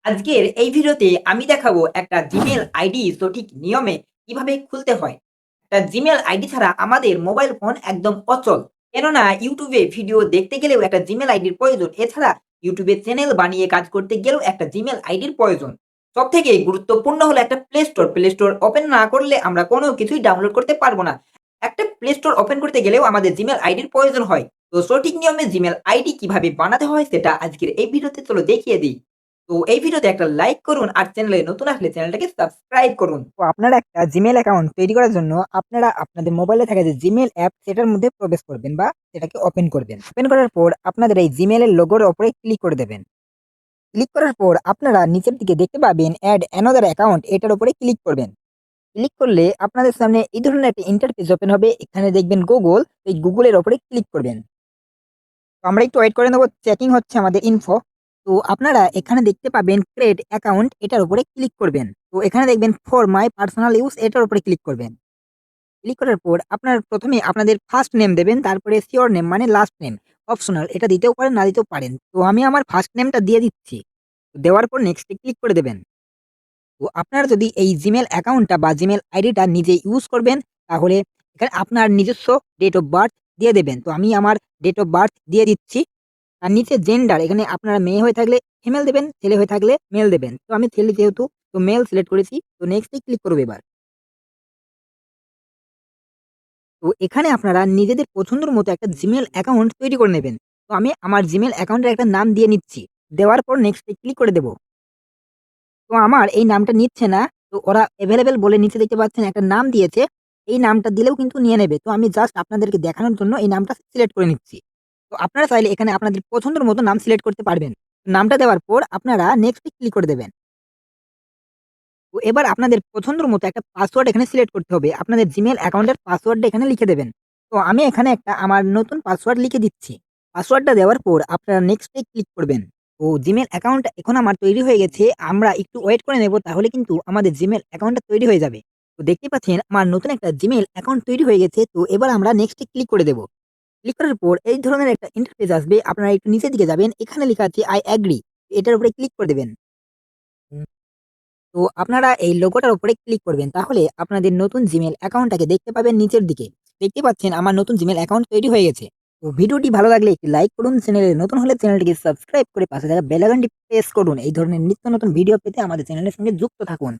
আজকের এই ভিডিওতে আমি দেখাবো একটা জিমেল আইডি সঠিক নিয়মে কিভাবে খুলতে হয়। একটা জিমেল আইডি ছাড়া আমাদের মোবাইল ফোন একদম অচল। কেননা ইউটিউবে ভিডিও দেখতে গেলেও একটা জিমেল আইডির প্রয়োজন। এছাড়া ইউটিউবে চ্যানেল বানিয়ে কাজ করতে গেলেও একটা জিমেল আইডির প্রয়োজন। সবথেকে গুরুত্বপূর্ণ হলো একটা play store. Play store open না করলে আমরা কোনো কিছুই ডাউনলোড করতে পারবো না। একটা প্লে স্টোর ওপেন করতে গেলেও আমাদের জিমেল আইডির প্রয়োজন হয়। তো সঠিক নিয়মে জিমেল আইডি কিভাবে বানাতে হয় সেটা আজকের এই ভিডিওতে চলো দেখিয়ে দিই। তো এই ভিডিওতে একটা লাইক করুন আর চ্যানেলে নতুন আসলে চ্যানেলটাকে সাবস্ক্রাইব করুন। তো আপনারা একটা জিমেইল অ্যাকাউন্ট তৈরি করার জন্য আপনারা আপনাদের মোবাইলে থাকা যে জিমেইল অ্যাপ সেটার মধ্যে প্রবেশ করবেন বা সেটাকে ওপেন করবেন। ওপেন করার পর আপনাদের এই জিমেইলের লোগোর উপরে ক্লিক করে দেবেন। ক্লিক করার পর আপনারা নিচের দিকে দেখতে পাবেন অ্যাড অ্যানাদার অ্যাকাউন্ট, এটার উপরে ক্লিক করবেন। ক্লিক করলে আপনাদের সামনে এই ধরনের একটা ইন্টারফেস ওপেন হবে। এখানে দেখবেন গুগল, এই গুগলের উপরে ক্লিক করবেন। তো আমরা একটু ওয়েট করে নেব, চেকিং হচ্ছে আমাদের ইনফো। তো আপনারা এখানে দেখতে পাবেন ক্রিয়েট অ্যাকাউন্ট, এটার উপরে ক্লিক করবেন। তো এখানে দেখবেন ফর মাই পার্সোনাল ইউজ, এটার উপরে ক্লিক করবেন। ক্লিক করার পর আপনার প্রথমে আপনাদের ফার্স্ট নেম দেবেন, তারপরে সিওর নেম মানে লাস্ট নেম, অপশনাল, এটা দিতেও পারেন না দিতেও পারেন। তো আমি আমার ফার্স্ট নেমটা দিয়ে দিচ্ছি। দেওয়ার পর নেক্সটে ক্লিক করে দেবেন। তো আপনারা যদি এই জিমেল অ্যাকাউন্টটা বা জিমেল আইডিটা নিজে ইউজ করবেন, তাহলে এখানে আপনার নিজস্ব ডেট অফ বার্থ দিয়ে দেবেন। তো আমি আমার ডেট অফ বার্থ দিয়ে দিচ্ছি। আর নিচে জেন্ডার, এখানে আপনারা মেয়ে হয়ে থাকলে ফিমেল দেবেন, ছেলে হয়ে থাকলে মেল দেবেন। তো আমি ছেলে যেহেতু, তো মেল সিলেক্ট করেছি। তো নেক্সটে ক্লিক করব এবার। তো এখানে আপনারা নিজেদের পছন্দের মতো একটা জিমেইল অ্যাকাউন্ট তৈরি করে নেবেন। তো আমি আমার জিমেইল অ্যাকাউন্টের একটা নাম দিয়ে নিচ্ছি। দেওয়ার পর নেক্সট এ ক্লিক করে দেব। তো আমার এই নামটা নিচ্ছে না। তো ওরা এভেইলেবল বলে নিচে দেখতে পাচ্ছেন একটা নাম দিয়েছে। এই নামটা দিলেও কিন্তু নিয়ে নেবে। তো আমি জাস্ট আপনাদেরকে দেখানোর জন্য এই নামটা সিলেক্ট করে নিচ্ছি। তো আপনারা চাইলে এখানে আপনাদের পছন্দের মতো নাম সিলেক্ট করতে পারবেন। নামটা দেওয়ার পর আপনারা নেক্সট এ ক্লিক করে দেবেন। তো এবার আপনাদের পছন্দের মতো একটা পাসওয়ার্ড এখানে সিলেক্ট করতে হবে। আপনাদের জিমেইল অ্যাকাউন্টের পাসওয়ার্ডটা এখানে লিখে দেবেন। তো আমি এখানে একটা আমার নতুন পাসওয়ার্ড লিখে দিচ্ছি। পাসওয়ার্ডটা দেওয়ার পর আপনারা নেক্সট এ ক্লিক করবেন। তো জিমেইল অ্যাকাউন্টটা এখন আমার তৈরি হয়ে গেছে। আমরা একটু ওয়েট করে নেব, তাহলে কিন্তু আমাদের জিমেইল অ্যাকাউন্টটা তৈরি হয়ে যাবে। তো দেখতে পাচ্ছেন আমার নতুন একটা জিমেইল অ্যাকাউন্ট তৈরি হয়ে গেছে। তো এবার আমরা নেক্সট এ ক্লিক করে দেব। ক্লিক করার পর এই ধরনের একটা ইন্টারফেস আসবে। আপনারা একটু নিচের দিকে যাবেন। এখানে লেখা আছে আই এগ্রি। এটার উপরে ক্লিক করে দেবেন। তো আপনারা এই লোগোটার উপরে ক্লিক করবেন। তাহলে আপনাদের নতুন জিমেইল অ্যাকাউন্টটাকে দেখতে পাবেন নিচের দিকে। দেখতে পাচ্ছেন আমার নতুন জিমেইল অ্যাকাউন্ট তৈরি হয়ে গেছে। তো ভিডিওটি ভালো লাগলে একটি লাইক করুন, চ্যানেলে নতুন হলে চ্যানেলটিকে সাবস্ক্রাইব করে পাশে থাকা বেল আইকনটি প্রেস করুন। এই ধরনের নিত্য নতুন ভিডিও পেতে আমাদের চ্যানেলের সঙ্গে যুক্ত থাকুন।